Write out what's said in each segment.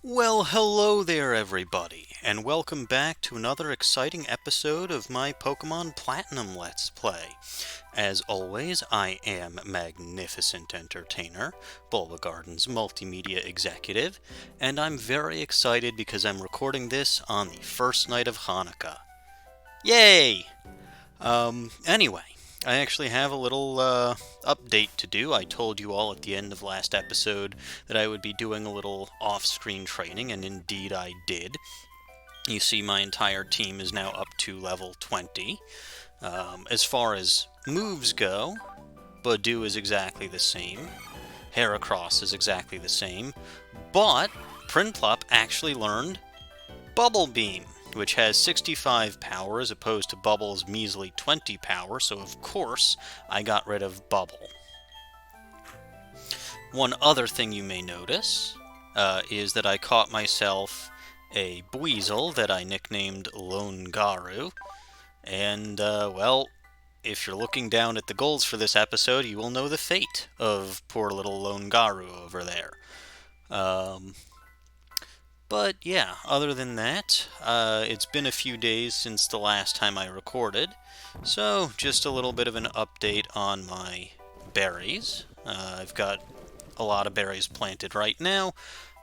Well, hello there, everybody, and welcome back to another exciting episode of my Pokemon Platinum Let's Play. As always, I am Magnificent Entertainer, Bulbagarden's multimedia executive, and I'm very excited because I'm recording this on the first night of Hanukkah. Yay! Anyway, I actually have a little update to do. I told you all at the end of last episode that I would be doing a little off-screen training, and indeed I did. You see, my entire team is now up to level 20. As far as moves go, Badoo is exactly the same. Heracross is exactly the same. But Prinplup actually learned Bubble Beam, which has 65 power as opposed to Bubble's measly 20 power, so of course I got rid of Bubble. One other thing you may notice is that I caught myself a Buizel that I nicknamed Lone Garu, and, well, if you're looking down at the goals for this episode, you will know the fate of poor little Lone Garu over there. But yeah, other than that, it's been a few days since the last time I recorded, so just a little bit of an update on my berries. I've got a lot of berries planted right now,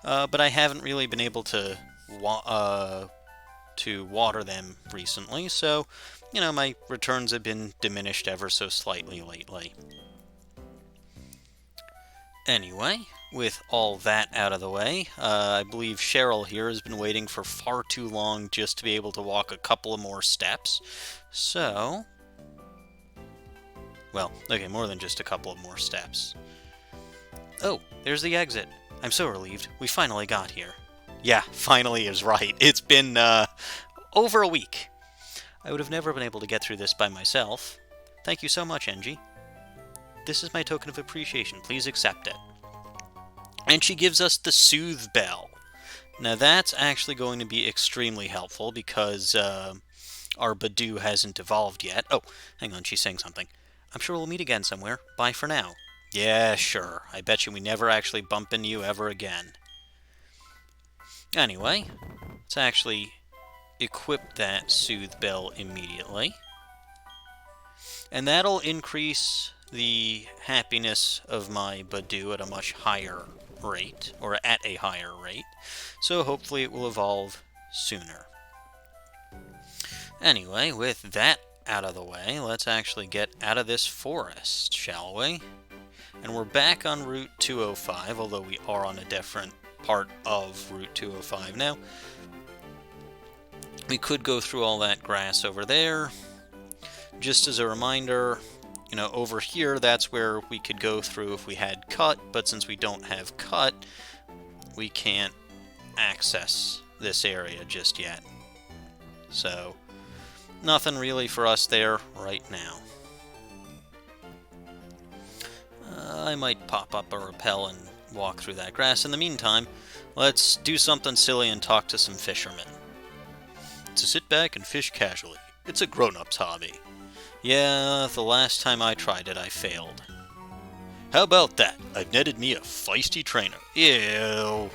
but I haven't really been able to water them recently, so, my returns have been diminished ever so slightly lately. Anyway, with all that out of the way, I believe Cheryl here has been waiting for far too long just to be able to walk a couple of more steps. So, well, okay, more than just a couple of more steps. Oh, there's the exit. I'm so relieved. We finally got here. Yeah, finally is right. It's been, over a week. I would have never been able to get through this by myself. Thank you so much, Engie. This is my token of appreciation. Please accept it. And she gives us the Soothe Bell. Now that's actually going to be extremely helpful because our Badoo hasn't evolved yet. Oh, hang on, she's saying something. I'm sure we'll meet again somewhere. Bye for now. Yeah, sure. I bet you we never actually bump into you ever again. Anyway, let's actually equip that Soothe Bell immediately. And that'll increase the happiness of my Badoo at a much higher rate, or at a higher rate, so hopefully it will evolve sooner. Anyway, with that out of the way, let's actually get out of this forest, shall we? And we're back on Route 205, although we are on a different part of Route 205 now. We could go through all that grass over there. Just as a reminder, over here, that's where we could go through if we had cut, but since we don't have cut, we can't access this area just yet. So, nothing really for us there right now. I might pop up a rappel and walk through that grass. In the meantime, let's do something silly and talk to some fishermen. To sit back and fish casually. It's a grown-up's hobby. Yeah, the last time I tried it, I failed. How about that? I've netted me a feisty trainer. Ew.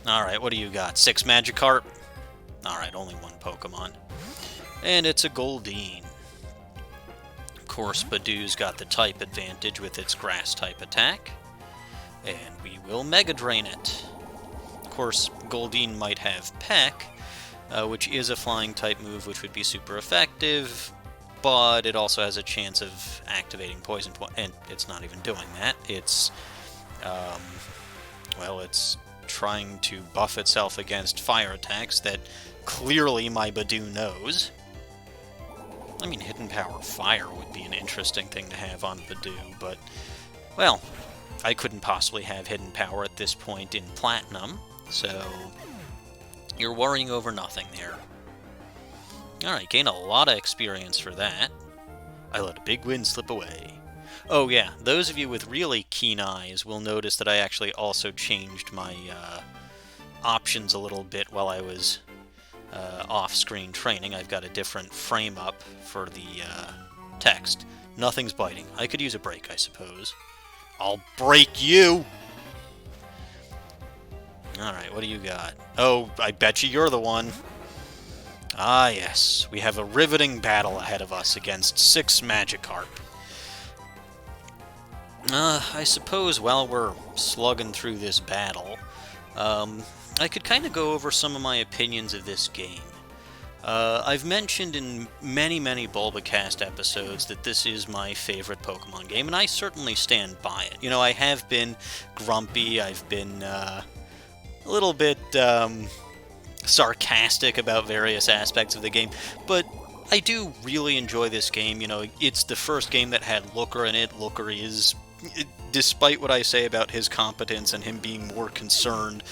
Alright, what do you got? 6 Magikarp? Alright, only one Pokemon. And it's a Goldeen. Of course, Badoo's got the type advantage with its Grass-type attack. And we will Mega Drain it. Of course, Goldeen might have Peck, which is a flying-type move, which would be super effective, but it also has a chance of activating Poison Point, and it's not even doing that. It's, it's trying to buff itself against fire attacks that clearly my Badoo knows. I mean, Hidden Power Fire would be an interesting thing to have on Badoo, but, well, I couldn't possibly have Hidden Power at this point in Platinum, so you're worrying over nothing there. Alright, gain a lot of experience for that. I let a big win slip away. Oh yeah, those of you with really keen eyes will notice that I actually also changed my options a little bit while I was off-screen training. I've got a different frame up for the text. Nothing's biting. I could use a break, I suppose. I'll break you! Alright, what do you got? Oh, I bet you're the one. Ah, yes. We have a riveting battle ahead of us against 6 Magikarp. I suppose while we're slugging through this battle, I could kind of go over some of my opinions of this game. I've mentioned in many, many Bulbacast episodes that this is my favorite Pokemon game, and I certainly stand by it. You know, I have been grumpy, I've been a little bit sarcastic about various aspects of the game, but I do really enjoy this game. You know, it's the first game that had Looker in it. Looker is, despite what I say about his competence and him being more concerned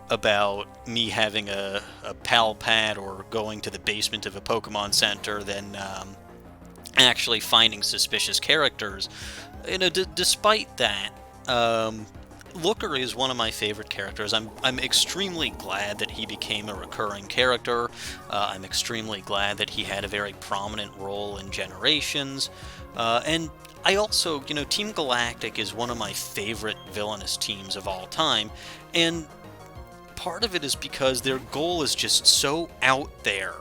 about me having a pal pad or going to the basement of a Pokemon Center than actually finding suspicious characters. You know, despite that, Looker is one of my favorite characters. I'm extremely glad that he became a recurring character. I'm extremely glad that he had a very prominent role in Generations. And I also, you know, Team Galactic is one of my favorite villainous teams of all time. And part of it is because their goal is just so out there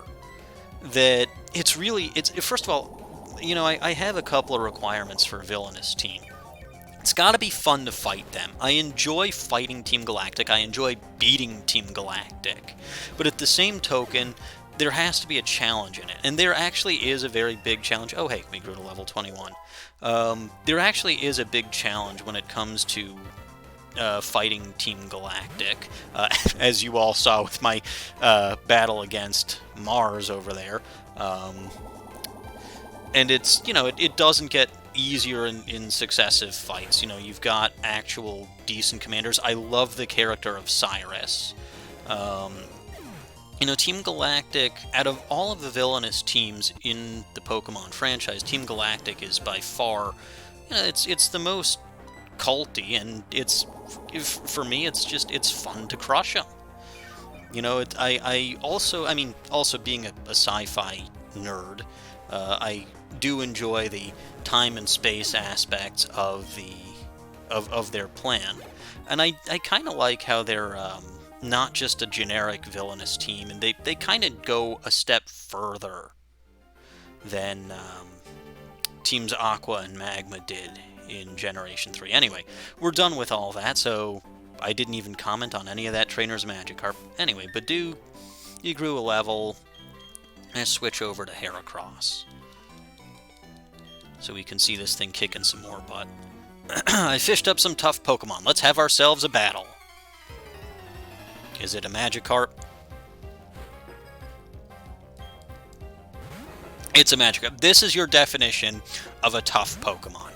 that it's first of all, you know, I have a couple of requirements for a villainous team. It's got to be fun to fight them. I enjoy fighting Team Galactic. I enjoy beating Team Galactic. But at the same token, there has to be a challenge in it. And there actually is a very big challenge. Oh, hey, we grew to level 21. There actually is a big challenge when it comes to fighting Team Galactic, as you all saw with my battle against Mars over there. And it's, you know, it doesn't get easier in successive fights. You know, you've got actual decent commanders. I love the character of Cyrus. You know, Team Galactic, out of all of the villainous teams in the Pokemon franchise, Team Galactic is by far, you know, it's the most culty, and for me, it's fun to crush them. You know, also being a sci-fi nerd, I do enjoy the time and space aspects of their plan, and I kind of like how they're not just a generic villainous team, and they kind of go a step further than teams Aqua and Magma did in Generation 3. Anyway, we're done with all that, so I didn't even comment on any of that Trainer's Magikarp. Anyway, Badoo, you grew a level, and switch over to Heracross, so we can see this thing kicking some more butt. I fished up some tough Pokemon. Let's have ourselves a battle. Is it a Magikarp? It's a Magikarp. This is your definition of a tough Pokemon.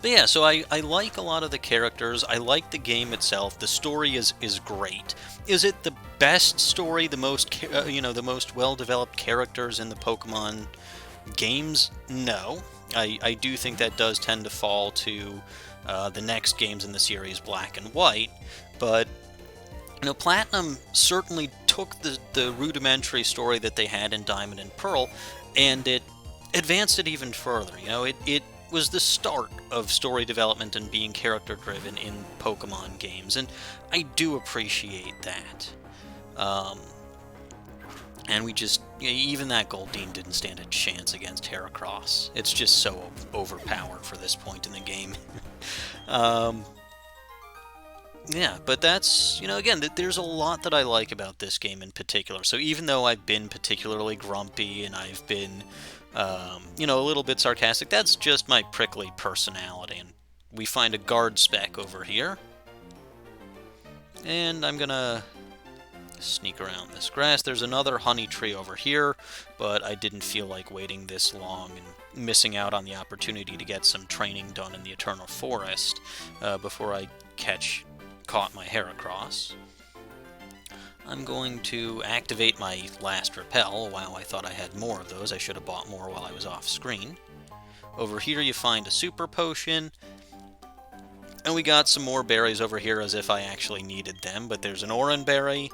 But yeah, so I like a lot of the characters. I like the game itself. The story is great. Is it the best story, the most the most well-developed characters in the Pokemon games? No. I do think that does tend to fall to the next games in the series, Black and White. But you know, Platinum certainly took the rudimentary story that they had in Diamond and Pearl, and it advanced it even further. You know, it was the start of story development and being character-driven in Pokemon games, and I do appreciate that. And we just, even that Goldeen didn't stand a chance against Heracross. It's just so overpowered for this point in the game. Yeah, but that's, again, there's a lot that I like about this game in particular. So even though I've been particularly grumpy and I've been, a little bit sarcastic, that's just my prickly personality. And we find a guard spec over here. And I'm gonna sneak around this grass. There's another honey tree over here, but I didn't feel like waiting this long and missing out on the opportunity to get some training done in the Eternal Forest before I caught my Heracross. I'm going to activate my last repel. Wow, I thought I had more of those. I should have bought more while I was off screen. Over here you find a super potion. And we got some more berries over here as if I actually needed them, but there's an Oran berry.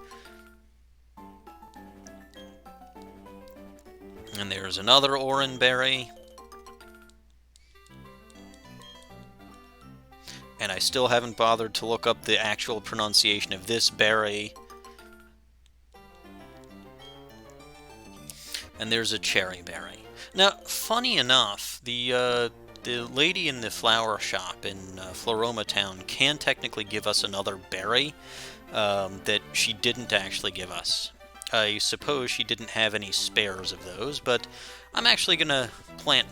And there's another Oran berry. And I still haven't bothered to look up the actual pronunciation of this berry. And there's a cherry berry. Now, funny enough, the lady in the flower shop in Floroma Town can technically give us another berry that she didn't actually give us. I suppose she didn't have any spares of those, but I'm actually going to plant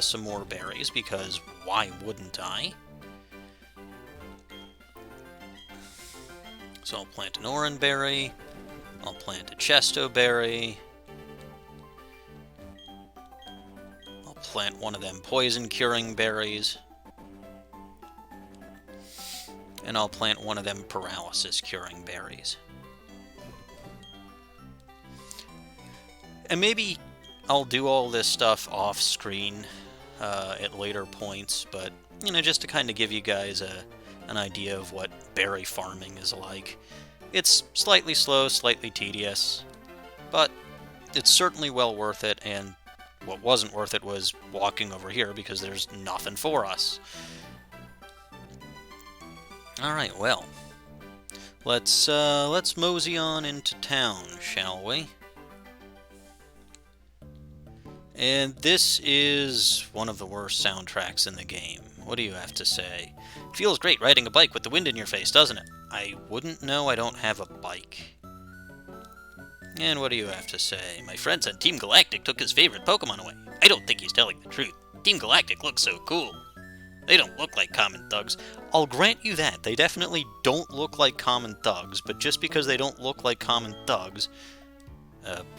some more berries, because why wouldn't I? So I'll plant an orange berry, I'll plant a chesto berry, I'll plant one of them poison-curing berries, and I'll plant one of them paralysis-curing berries. And maybe I'll do all this stuff off-screen at later points, but, you know, just to kind of give you guys an idea of what berry farming is like. It's slightly slow, slightly tedious, but it's certainly well worth it, and what wasn't worth it was walking over here because there's nothing for us. Alright, well, let's mosey on into town, shall we? And this is one of the worst soundtracks in the game. What do you have to say? It feels great riding a bike with the wind in your face, doesn't it? I wouldn't know, I don't have a bike. And what do you have to say? My friend said Team Galactic took his favorite Pokemon away. I don't think he's telling the truth. Team Galactic looks so cool. They don't look like common thugs. I'll grant you that. They definitely don't look like common thugs, but just because they don't look like common thugs...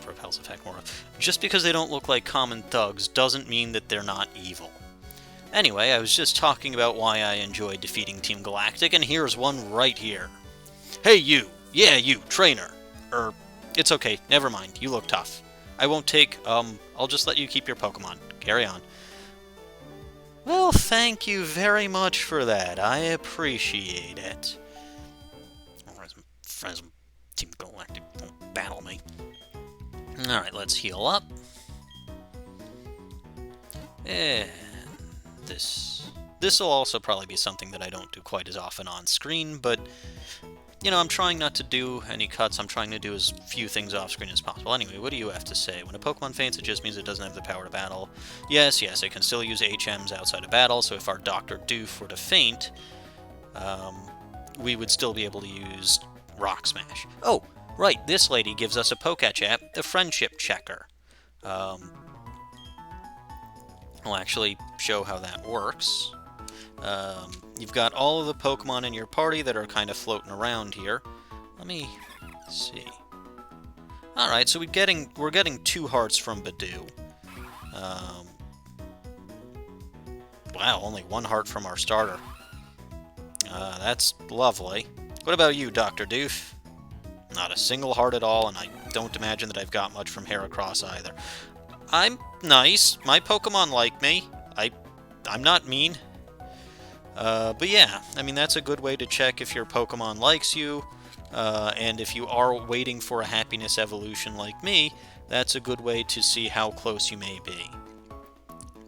Propels effect more. Just because they don't look like common thugs doesn't mean that they're not evil. Anyway, I was just talking about why I enjoyed defeating Team Galactic, and here's one right here. Hey you! Yeah, you, trainer! It's okay, never mind, you look tough. I won't take, I'll just let you keep your Pokemon. Carry on. Well, thank you very much for that. I appreciate it. Friends from Team Galactic won't battle me. Alright, let's heal up. And this will also probably be something that I don't do quite as often on screen, but, you know, I'm trying not to do any cuts. I'm trying to do as few things off screen as possible. Anyway, what do you have to say? When a Pokemon faints, it just means it doesn't have the power to battle. Yes, it can still use HMs outside of battle, so if our Dr. Doof were to faint, we would still be able to use Rock Smash. Oh! Right, this lady gives us a Poketch app, the Friendship Checker. I'll actually show how that works. You've got all of the Pokemon in your party that are kind of floating around here. Let me see. Alright, so we're getting 2 hearts from Badoo. Wow, only 1 heart from our starter. That's lovely. What about you, Dr. Doof? Not a single heart at all, and I don't imagine that I've got much from Heracross either. I'm nice. My Pokemon like me. I'm not mean. But yeah, I mean, that's a good way to check if your Pokemon likes you, and if you are waiting for a happiness evolution like me, that's a good way to see how close you may be.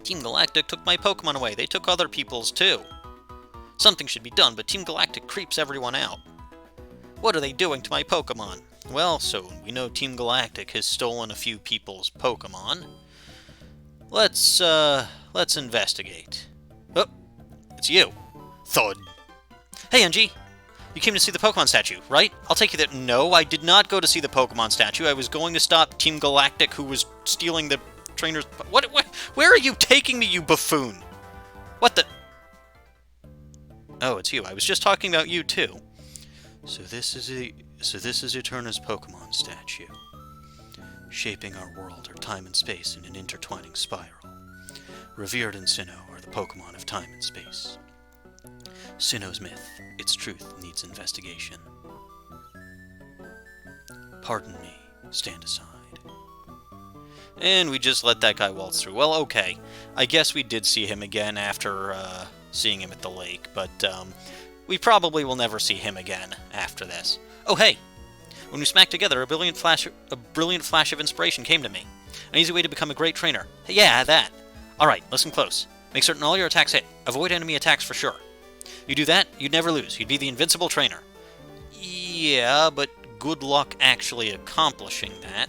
Team Galactic took my Pokemon away. They took other people's too. Something should be done, but Team Galactic creeps everyone out. What are they doing to my Pokemon? Well, so we know Team Galactic has stolen a few people's Pokemon. Let's investigate. Oh, it's you. Thud. Hey, Angie. You came to see the Pokemon statue, right? I'll take you there. No, I did not go to see the Pokemon statue. I was going to stop Team Galactic, who was stealing the trainer's... What? Where are you taking me, you buffoon? What the... Oh, it's you. I was just talking about you, too. So this is Eterna's Pokemon statue, shaping our world, or time and space, in an intertwining spiral. Revered in Sinnoh are the Pokemon of time and space. Sinnoh's myth, its truth needs investigation. Pardon me, stand aside. And we just let that guy waltz through. Well, okay, I guess we did see him again after seeing him at the lake, but we probably will never see him again after this. Oh, hey! When we smacked together, a brilliant flash of inspiration came to me. An easy way to become a great trainer. Hey, yeah, that. Alright, listen close. Make certain all your attacks hit. Avoid enemy attacks for sure. You do that, you'd never lose. You'd be the invincible trainer. Yeah, but good luck actually accomplishing that.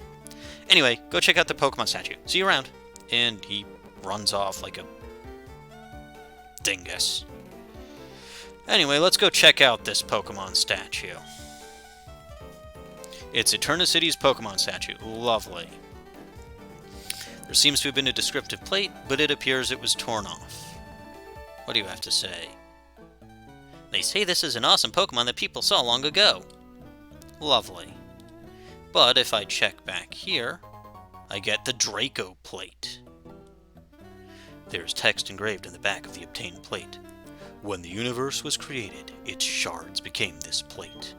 Anyway, go check out the Pokemon statue. See you around. And he runs off like a dingus. Anyway, let's go check out this Pokemon statue. It's Eterna City's Pokemon statue. Lovely. There seems to have been a descriptive plate, but it appears it was torn off. What do you have to say? They say this is an awesome Pokemon that people saw long ago. Lovely. But if I check back here, I get the Draco plate. There's text engraved in the back of the obtained plate. When the universe was created, its shards became this plate.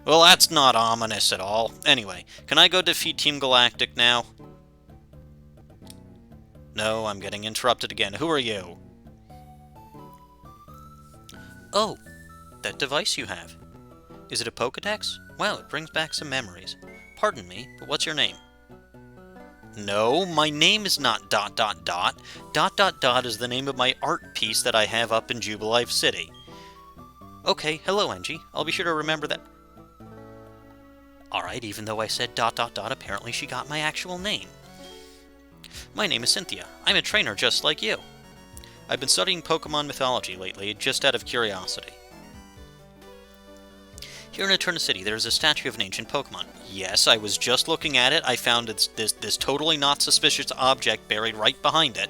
Well, that's not ominous at all. Anyway, can I go defeat Team Galactic now? No, I'm getting interrupted again. Who are you? Oh, that device you have. Is it a Pokédex? Wow, it brings back some memories. Pardon me, but what's your name? No, my name is not ... is the name of my art piece that I have up in Jubilife City. Okay, hello, Angie. I'll be sure to remember that. Alright, even though I said ... apparently she got my actual name. My name is Cynthia. I'm a trainer just like you. I've been studying Pokemon mythology lately, just out of curiosity. Here in Eterna City, there is a statue of an ancient Pokemon. Yes, I was just looking at it. I found this totally not suspicious object buried right behind it.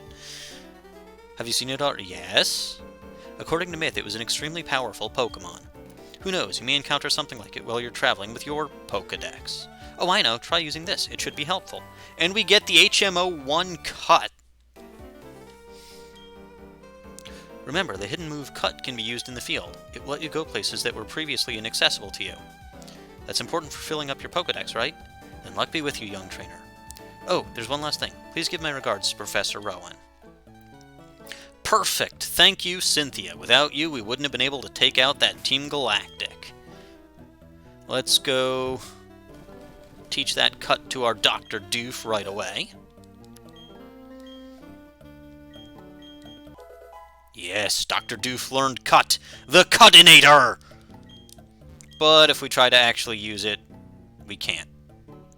Have you seen it already? Yes. According to myth, it was an extremely powerful Pokemon. Who knows, you may encounter something like it while you're traveling with your Pokedex. Oh, I know, try using this. It should be helpful. And we get the HMO1 cut. Remember, the hidden move Cut can be used in the field. It will let you go places that were previously inaccessible to you. That's important for filling up your Pokedex, right? Then luck be with you, young trainer. Oh, there's one last thing. Please give my regards to Professor Rowan. Perfect! Thank you, Cynthia. Without you, we wouldn't have been able to take out that Team Galactic. Let's go teach that Cut to our Dr. Doof right away. Yes, Dr. Doof learned Cut, the Cutinator! But if we try to actually use it, we can't.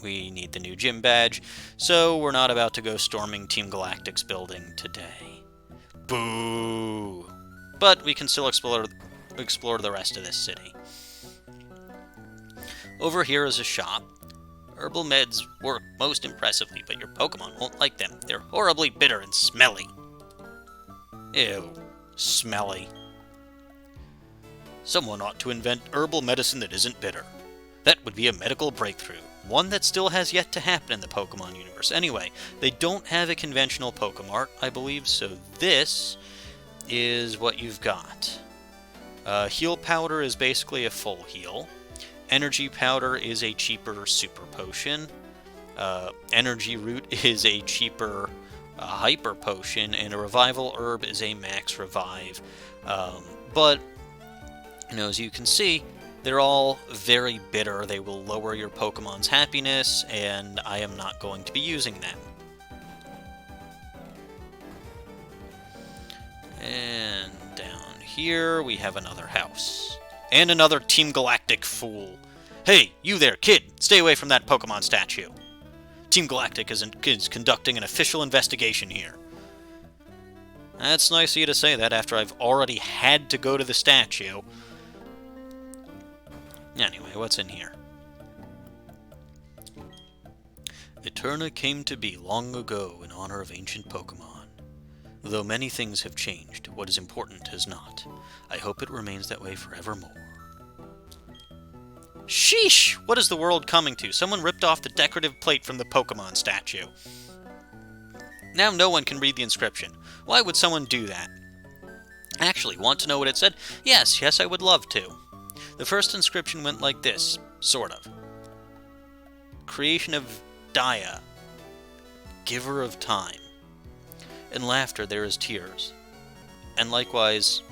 We need the new gym badge, so we're not about to go storming Team Galactic's building today. Boo! But we can still explore the rest of this city. Over here is a shop. Herbal meds work most impressively, but your Pokemon won't like them. They're horribly bitter and smelly. Ew. Smelly. Someone ought to invent herbal medicine that isn't bitter. That would be a medical breakthrough. One that still has yet to happen in the Pokemon universe. Anyway, they don't have a conventional Pokemart, I believe, so this is what you've got. Heal Powder is basically a full heal. Energy Powder is a cheaper Super Potion. Energy Root is a cheaper Hyper Potion, and a Revival Herb is a max revive. But, you know, as you can see, they're all very bitter. They will lower your Pokemon's happiness, and I am not going to be using them. And down here, we have another house. And another Team Galactic fool. Hey, you there, kid! Stay away from that Pokemon statue. Team Galactic is conducting an official investigation here. That's nice of you to say that after I've already had to go to the statue. Anyway, what's in here? Eterna came to be long ago in honor of ancient Pokemon. Though many things have changed, what is important has not. I hope it remains that way forevermore. Sheesh! What is the world coming to? Someone ripped off the decorative plate from the Pokemon statue. Now no one can read the inscription. Why would someone do that? Actually, want to know what it said? Yes, I would love to. The first inscription went like this, sort of. Creation of Dia, giver of time. In laughter there is tears. And likewise,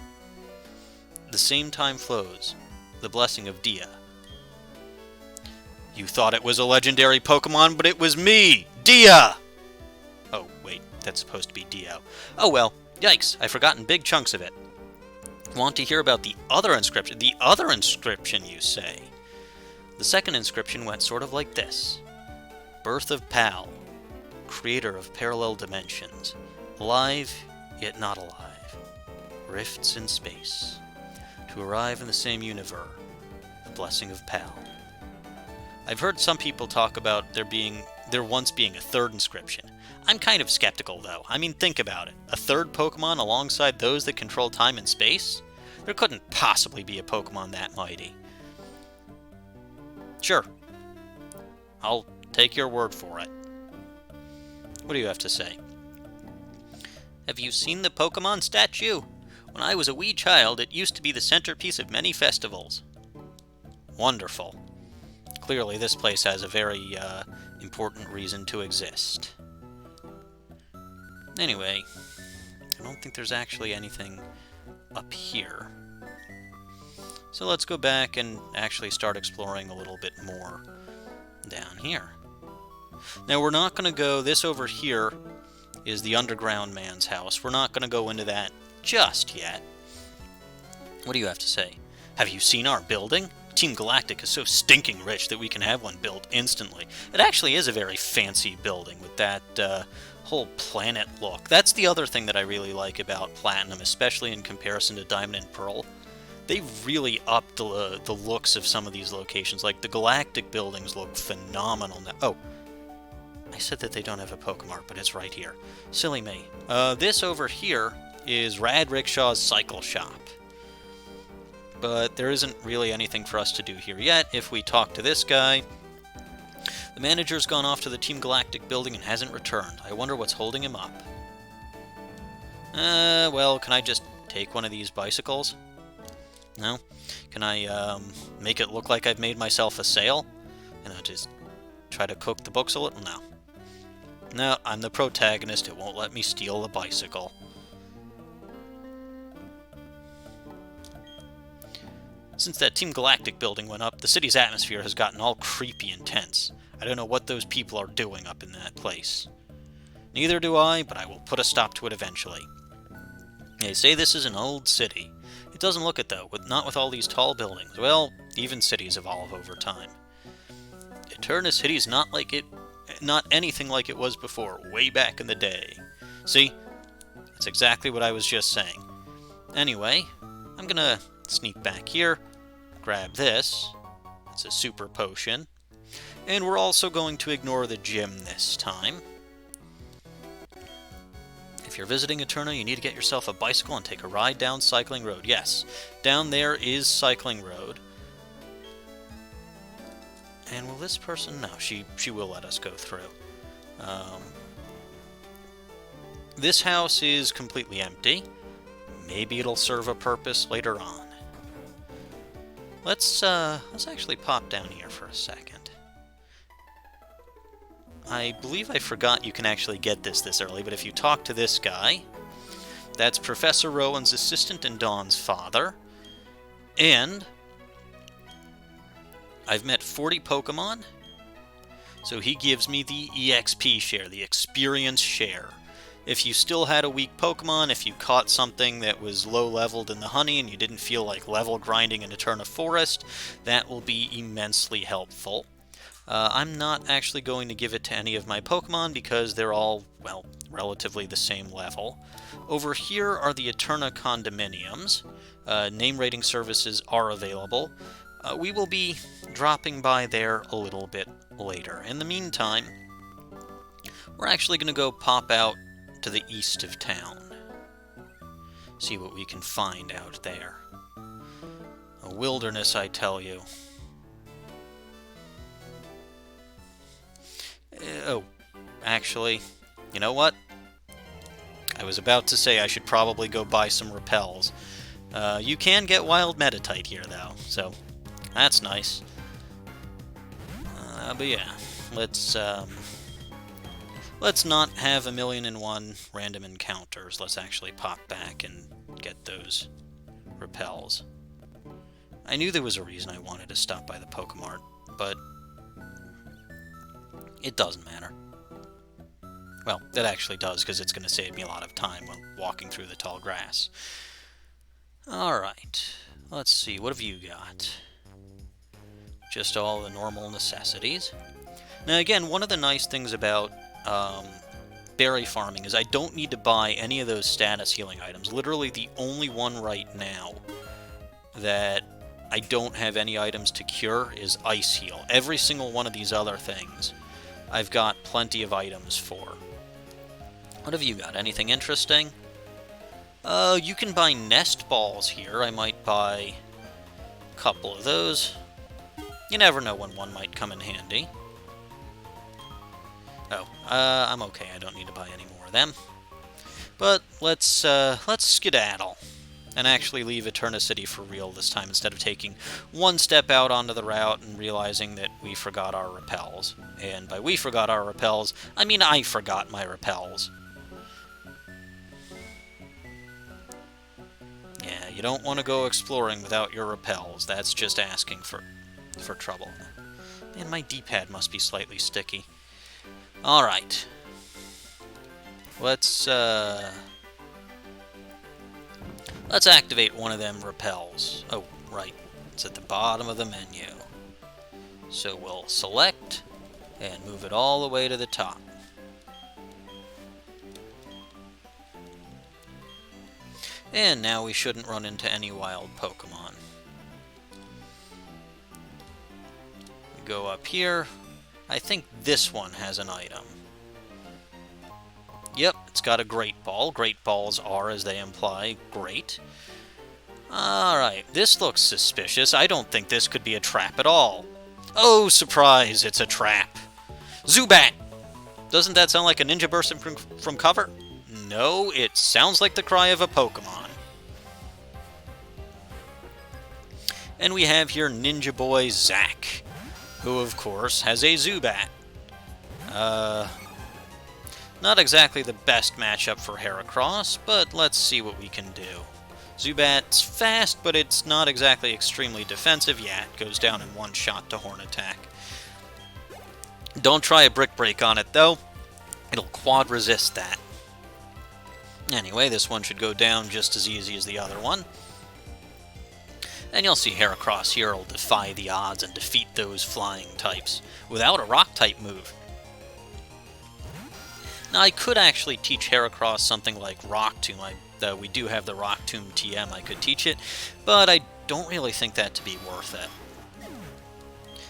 the same time flows, the blessing of Dia. You thought it was a legendary Pokemon, but it was me, Dia! Oh, wait, that's supposed to be Dio. Oh well, yikes, I've forgotten big chunks of it. Want to hear about the other inscription? The other inscription, you say? The second inscription went sort of like this. Birth of Pal, creator of parallel dimensions. Alive, yet not alive. Rifts in space. To arrive in the same universe. The blessing of Pal. I've heard some people talk about there once being a third inscription. I'm kind of skeptical, though. I mean, think about it. A third Pokemon alongside those that control time and space? There couldn't possibly be a Pokemon that mighty. Sure. I'll take your word for it. What do you have to say? Have you seen the Pokemon statue? When I was a wee child, it used to be the centerpiece of many festivals. Wonderful. Clearly, this place has a very important reason to exist. Anyway, I don't think there's actually anything up here. So let's go back and actually start exploring a little bit more down here. Now, we're not going to go... This over here is the underground man's house. We're not going to go into that just yet. What do you have to say? Have you seen our building? Team Galactic is so stinking rich that we can have one built instantly. It actually is a very fancy building with that whole planet look. That's the other thing that I really like about Platinum, especially in comparison to Diamond and Pearl. They've really upped the looks of some of these locations. Like, the Galactic buildings look phenomenal now. Oh, I said that they don't have a Pokemart, but it's right here. Silly me. This over here is Rad Rickshaw's Cycle Shop. But there isn't really anything for us to do here yet. If we talk to this guy, the manager's gone off to the Team Galactic building and hasn't returned. I wonder what's holding him up. Well, can I just take one of these bicycles? No? Can I make it look like I've made myself a sale? And I'll just try to cook the books a little? No. No, I'm the protagonist. It won't let me steal the bicycle. Since that Team Galactic building went up, the city's atmosphere has gotten all creepy and tense. I don't know what those people are doing up in that place. Neither do I, but I will put a stop to it eventually. They say this is an old city. It doesn't look it, though, not with all these tall buildings. Well, even cities evolve over time. Eterna City's not anything like it was before, way back in the day. See? That's exactly what I was just saying. Anyway, I'm gonna sneak back here, grab this. It's a super potion. And we're also going to ignore the gym this time. If you're visiting Eterna, you need to get yourself a bicycle and take a ride down Cycling Road. Yes, down there is Cycling Road. And will this person... No, she will let us go through. This house is completely empty. Maybe it'll serve a purpose later on. Let's actually pop down here for a second. I believe I forgot you can actually get this early, but if you talk to this guy, that's Professor Rowan's assistant and Dawn's father. And I've met 40 Pokemon, so he gives me the EXP share, the experience share. If you still had a weak Pokemon, if you caught something that was low-leveled in the honey and you didn't feel like level grinding in Eterna Forest, that will be immensely helpful. I'm not actually going to give it to any of my Pokemon because they're all, well, relatively the same level. Over here are the Eterna condominiums. Name rating services are available. We will be dropping by there a little bit later. In the meantime, we're actually going to go pop out to the east of town. See what we can find out there. A wilderness, I tell you. Oh, actually, you know what? I was about to say I should probably go buy some repels. You can get wild Metatite here, though, so that's nice. But yeah, let's not have 1,000,001 random encounters. Let's actually pop back and get those repels. I knew there was a reason I wanted to stop by the Pokemart, but it doesn't matter. Well, it actually does, because it's going to save me a lot of time when walking through the tall grass. Alright, let's see, what have you got? Just all the normal necessities. Now again, one of the nice things about berry farming is I don't need to buy any of those status healing items. Literally the only one right now that I don't have any items to cure is Ice Heal. Every single one of these other things I've got plenty of items for. What have you got? Anything interesting? You can buy nest balls here. I might buy a couple of those. You never know when one might come in handy. Oh, I'm okay. I don't need to buy any more of them. But let's skedaddle and actually leave Eterna City for real this time instead of taking one step out onto the route and realizing that we forgot our repels. And by we forgot our repels, I mean I forgot my repels. Yeah, you don't want to go exploring without your repels. That's just asking for trouble. Man, my D-pad must be slightly sticky. Alright. Let's activate one of them repels. Oh, right. It's at the bottom of the menu. So we'll select and move it all the way to the top. And now we shouldn't run into any wild Pokemon. We go up here. I think this one has an item. Yep, it's got a Great Ball. Great Balls are, as they imply, great. Alright, this looks suspicious. I don't think this could be a trap at all. Oh, surprise, it's a trap. Zubat! Doesn't that sound like a ninja bursting from cover? No, it sounds like the cry of a Pokemon. And we have here Ninja Boy Zack, who, of course, has a Zubat. Not exactly the best matchup for Heracross, but let's see what we can do. Zubat's fast, but it's not exactly extremely defensive. Yeah, it goes down in one shot to Horn Attack. Don't try a Brick Break on it, though. It'll quad resist that. Anyway, this one should go down just as easy as the other one. And you'll see Heracross here will defy the odds and defeat those flying types without a Rock-type move. Now, I could actually teach Heracross something like Rock Tomb. We do have the Rock Tomb TM. I could teach it, but I don't really think that to be worth it.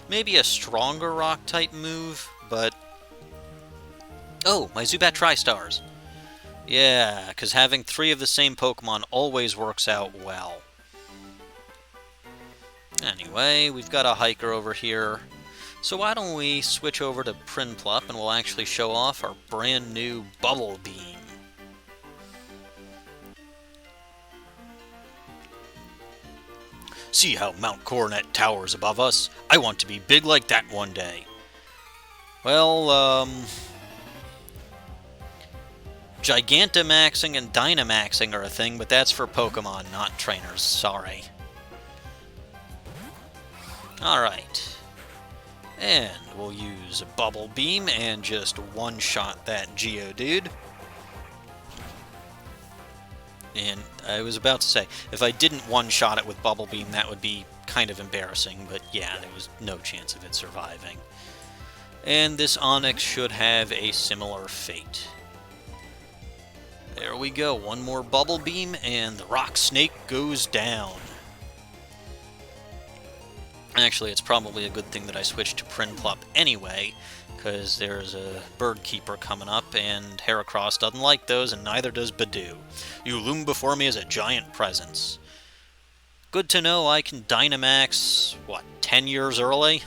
Maybe a stronger Rock-type move, but... Oh, my Zubat Tri-Stars. Yeah, because having 3 of the same Pokemon always works out well. Anyway, we've got a hiker over here. So why don't we switch over to Prinplup and we'll actually show off our brand new Bubble Beam. See how Mount Coronet towers above us? I want to be big like that one day. Well, Gigantamaxing and Dynamaxing are a thing, but that's for Pokemon, not trainers. Sorry. Alright. And we'll use a Bubble Beam and just one-shot that Geodude. And I was about to say, if I didn't one-shot it with Bubble Beam, that would be kind of embarrassing, but yeah, there was no chance of it surviving. And this Onix should have a similar fate. There we go, one more Bubble Beam, and the Rock Snake goes down. Actually, it's probably a good thing that I switched to Prinplup anyway, because there's a Bird Keeper coming up, and Heracross doesn't like those, and neither does Badoo. You loom before me as a giant presence. Good to know I can Dynamax, what, 10 years early?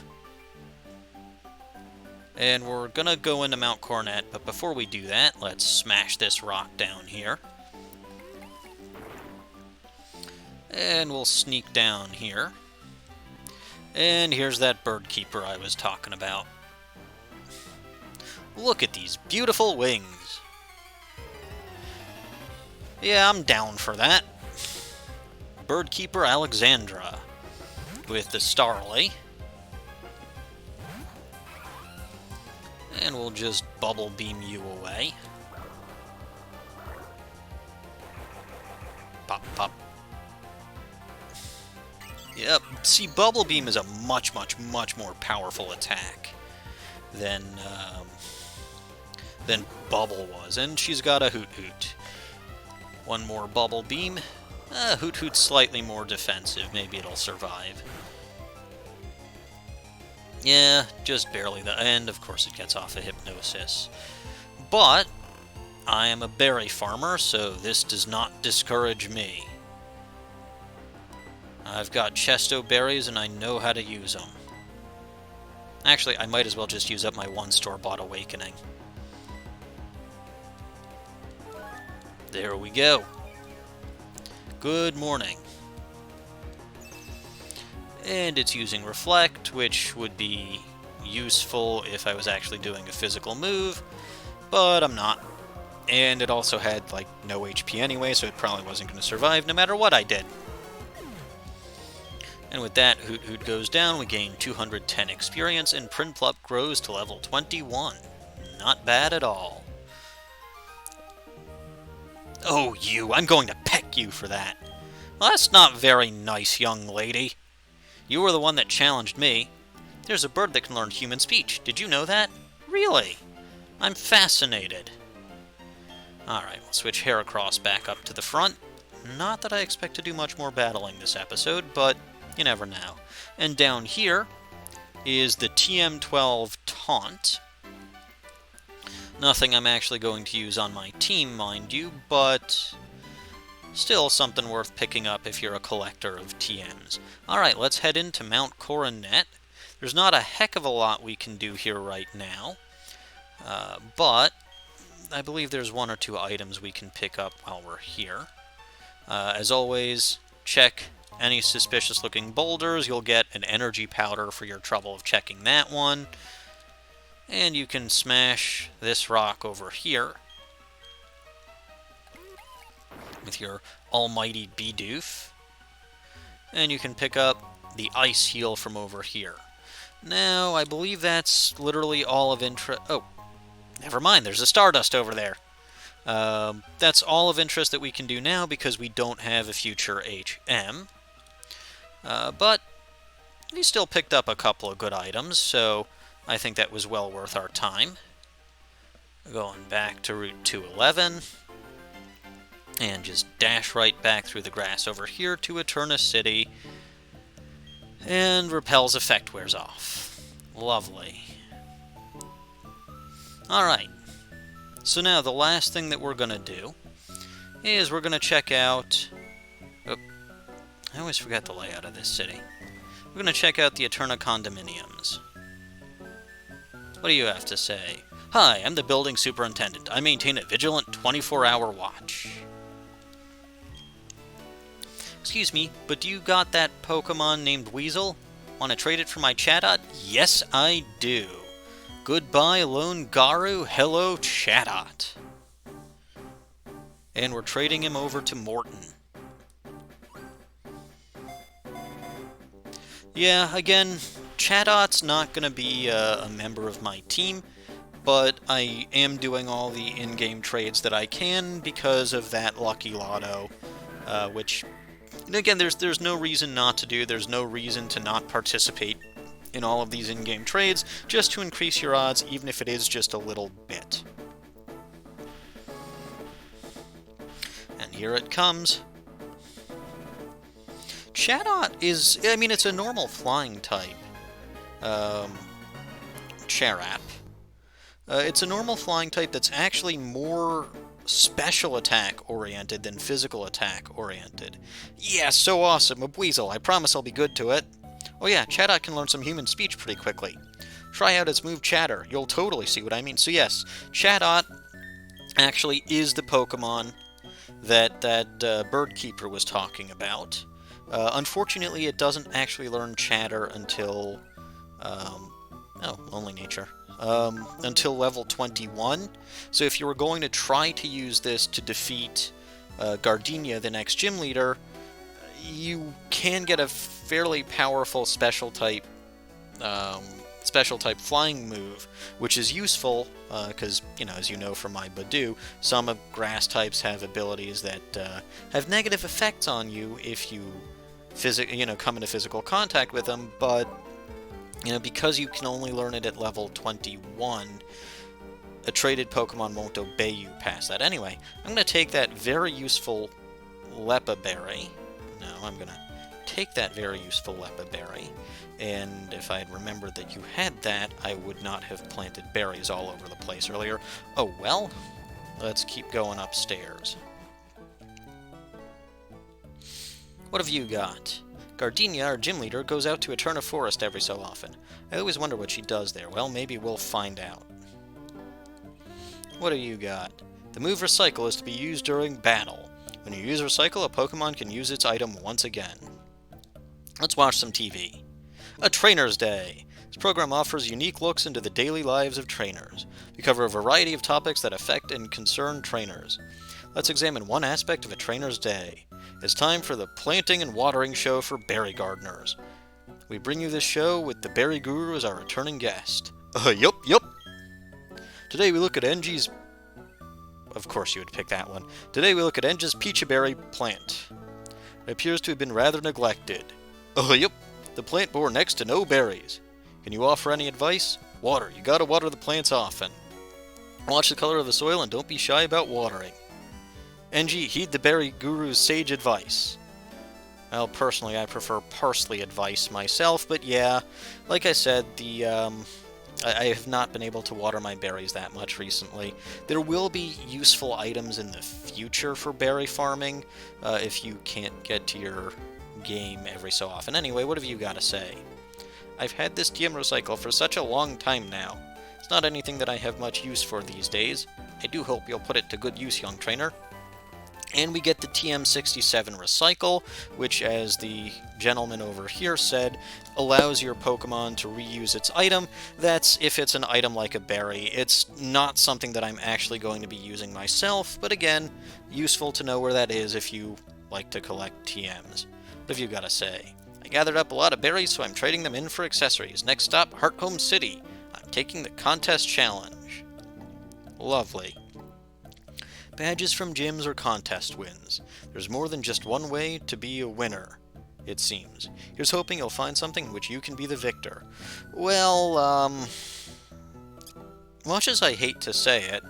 And we're gonna go into Mount Coronet, but before we do that, let's smash this rock down here. And we'll sneak down here. And here's that Bird Keeper I was talking about. Look at these beautiful wings. Yeah, I'm down for that. Bird Keeper Alexandra with the Starly. And we'll just Bubble Beam you away. Pop, pop. Yep, see, Bubble Beam is a much, much, much more powerful attack than Bubble was, and she's got a Hoot Hoot. One more Bubble Beam. Hoot Hoot's slightly more defensive. Maybe it'll survive. Yeah, just barely. And of course it gets off a Hypnosis. But I am a berry farmer, so this does not discourage me. I've got Chesto berries and I know how to use them. Actually, I might as well just use up my one store-bought Awakening. There we go. Good morning. And it's using Reflect, which would be useful if I was actually doing a physical move, but I'm not. And it also had, like, no HP anyway, so it probably wasn't going to survive no matter what I did. And with that, Hoot Hoot goes down, we gain 210 experience, and Prinplup grows to level 21. Not bad at all. Oh, you! I'm going to peck you for that. Well, that's not very nice, young lady. You were the one that challenged me. There's a bird that can learn human speech. Did you know that? Really? I'm fascinated. Alright, we'll switch Heracross back up to the front. Not that I expect to do much more battling this episode, but you never know. And down here is the TM12 Taunt. Nothing I'm actually going to use on my team, mind you, but still something worth picking up if you're a collector of TMs. Alright, let's head into Mount Coronet. There's not a heck of a lot we can do here right now, but I believe there's one or two items we can pick up while we're here. As always, check any suspicious-looking boulders. You'll get an energy powder for your trouble of checking that one. And you can smash this rock over here with your almighty Bidoof. And you can pick up the ice heal from over here. Now, I believe that's literally all of interest. Oh, never mind, there's a Stardust over there. That's all of interest that we can do now because we don't have a future HM. But we still picked up a couple of good items, so I think that was well worth our time. Going back to Route 211. And just dash right back through the grass over here to Eterna City. And Repel's effect wears off. Lovely. Alright. So now the last thing that we're going to do is we're going to check out... Oh, I always forget the layout of this city. We're going to check out the Eterna condominiums. What do you have to say? Hi, I'm the building superintendent. I maintain a vigilant 24-hour watch. Excuse me, but do you got that Pokemon named Weasel? Want to trade it for my Chatot? Yes, I do. Goodbye, Lone Garu. Hello, Chatot. And we're trading him over to Morton. Yeah, again, Chatot's not going to be a member of my team, but I am doing all the in-game trades that I can because of that Lucky Lotto, which, again, there's no reason not to do. There's no reason to not participate in all of these in-game trades, just to increase your odds, even if it is just a little bit. And here it comes. Chatot is, I mean, it's a normal flying type. Charap. It's a normal flying type that's actually more special attack oriented than physical attack oriented. Yeah, so awesome, a Weasel. I promise I'll be good to it. Oh yeah, Chatot can learn some human speech pretty quickly. Try out its move Chatter. You'll totally see what I mean. So yes, Chatot actually is the Pokemon that Bird Keeper was talking about. Unfortunately, it doesn't actually learn Chatter until... Lonely Nature. Until level 21. So if you were going to try to use this to defeat Gardenia, the next gym leader, you can get a fairly powerful special type flying move, which is useful because, as you know from my Badoo, some of grass types have abilities that have negative effects on you if you come into physical contact with them, but because you can only learn it at level 21, a traded Pokemon won't obey you past that. Anyway, I'm going to take that very useful Lepa Berry. No, I'm going to take that very useful Lepa Berry, and if I had remembered that you had that, I would not have planted berries all over the place earlier. Oh well, let's keep going upstairs. What have you got? Gardenia, our gym leader, goes out to Eterna Forest every so often. I always wonder what she does there. Well, maybe we'll find out. What have you got? The move Recycle is to be used during battle. When you use Recycle, a Pokemon can use its item once again. Let's watch some TV. A Trainer's Day. This program offers unique looks into the daily lives of trainers. We cover a variety of topics that affect and concern trainers. Let's examine one aspect of a Trainer's Day. It's time for the planting and watering show for berry gardeners. We bring you this show with the Berry Guru as our returning guest. Yup. Today we look at Engie's... Of course you would pick that one. Today we look at Engie's Peachaberry plant. It appears to have been rather neglected. Yup. The plant bore next to no berries. Can you offer any advice? Water. You gotta water the plants often. Watch the color of the soil and don't be shy about watering. Engie, heed the Berry Guru's sage advice. Well, personally, I prefer parsley advice myself, but yeah, like I said, I have not been able to water my berries that much recently. There will be useful items in the future for berry farming, if you can't get to your game every so often. Anyway, what have you got to say? I've had this TM Recycle for such a long time now. It's not anything that I have much use for these days. I do hope you'll put it to good use, young trainer. And we get the TM67 Recycle, which, as the gentleman over here said, allows your Pokemon to reuse its item. That's if it's an item like a berry. It's not something that I'm actually going to be using myself, but again, useful to know where that is if you like to collect TMs. What have you got to say? I gathered up a lot of berries, so I'm trading them in for accessories. Next stop, Hearthome City. I'm taking the contest challenge. Lovely. Badges from gyms or contest wins. There's more than just one way to be a winner, it seems. Here's hoping you'll find something in which you can be the victor. Well, much as I hate to say it,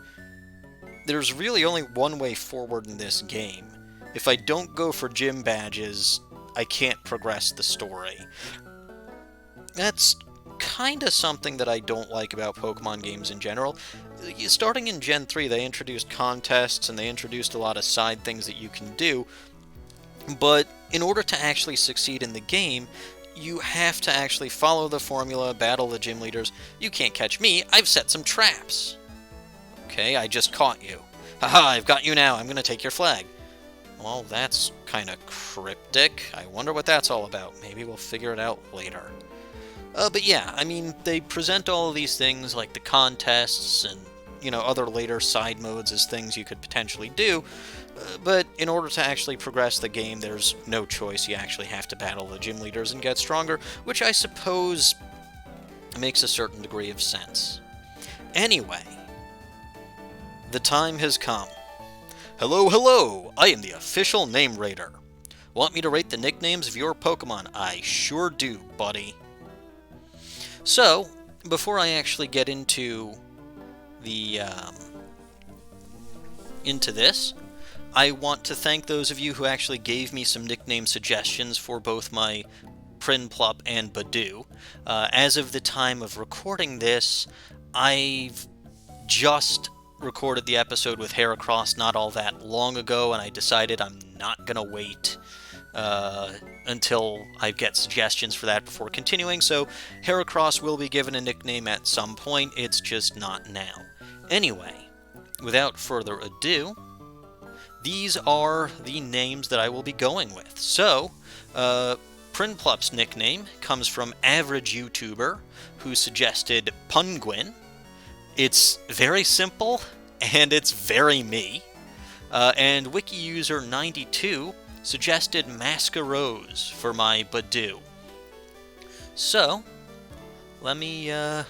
there's really only one way forward in this game. If I don't go for gym badges, I can't progress the story. That's kinda something that I don't like about Pokemon games in general. Starting in Gen 3, they introduced contests, and they introduced a lot of side things that you can do, but in order to actually succeed in the game, you have to actually follow the formula, battle the gym leaders. You can't catch me, I've set some traps. Okay, I just caught you. Haha, I've got you now, I'm gonna take your flag. Well, that's kinda cryptic. I wonder what that's all about. Maybe we'll figure it out later. But yeah, I mean, they present all of these things like the contests and, other later side modes as things you could potentially do, but in order to actually progress the game, there's no choice. You actually have to battle the gym leaders and get stronger, which I suppose makes a certain degree of sense. Anyway, the time has come. Hello, I am the official name rater. Want me to rate the nicknames of your Pokemon? I sure do, buddy. So, before I actually get into this, I want to thank those of you who actually gave me some nickname suggestions for both my Prinplup and Badoo. As of the time of recording this, I've just recorded the episode with Heracross not all that long ago, and I decided I'm not gonna wait until I get suggestions for that before continuing, so Heracross will be given a nickname at some point, it's just not now. Anyway, without further ado, these are the names that I will be going with. So, Prinplup's nickname comes from Average YouTuber, who suggested Punguin. It's very simple, and it's very me. And wiki user 92 suggested Masquerose for my Badoo. So, let me, not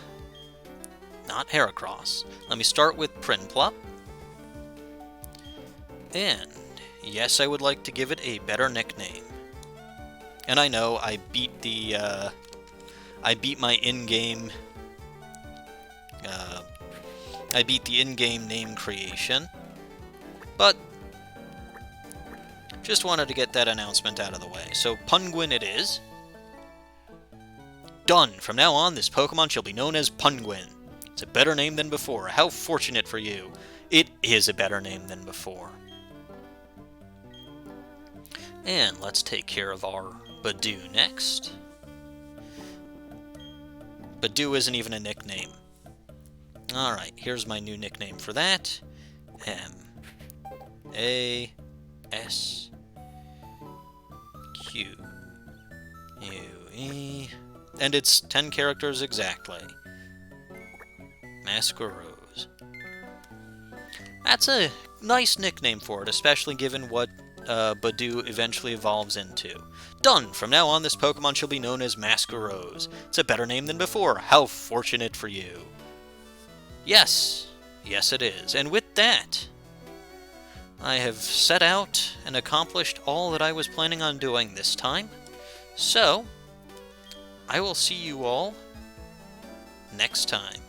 Heracross. Let me start with Prinplup. And, yes, I would like to give it a better nickname. And I know I beat the, I beat my in-game, I beat the in-game name creation, but just wanted to get that announcement out of the way. So, Punguin it is. Done! From now on, this Pokemon shall be known as Punguin. It's a better name than before. How fortunate for you. It is a better name than before. And let's take care of our Badoo next. Badoo isn't even a nickname. Alright, here's my new nickname for that. M-A-S-Q-U-E. And it's 10 characters exactly. Masquerose. That's a nice nickname for it, especially given what Badoo eventually evolves into. Done! From now on, this Pokemon shall be known as Masquerose. It's a better name than before. How fortunate for you. Yes. Yes, it is. And with that, I have set out and accomplished all that I was planning on doing this time. So, I will see you all next time.